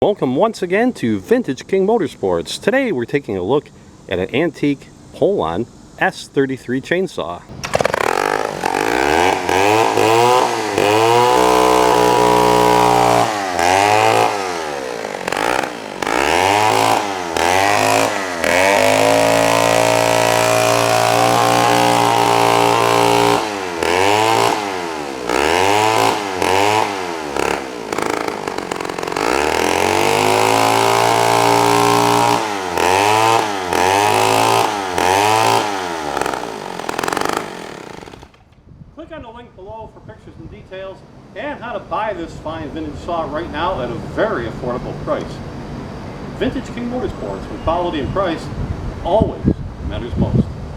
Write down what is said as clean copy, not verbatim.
Welcome once again to Vintage King Motorsports. Today we're taking a look at an antique Poulan S33 chainsaw. Click on the link below for pictures and details and how to buy this fine vintage saw right now at a very affordable price. Vintage King Motorsports, with quality and price always matters most.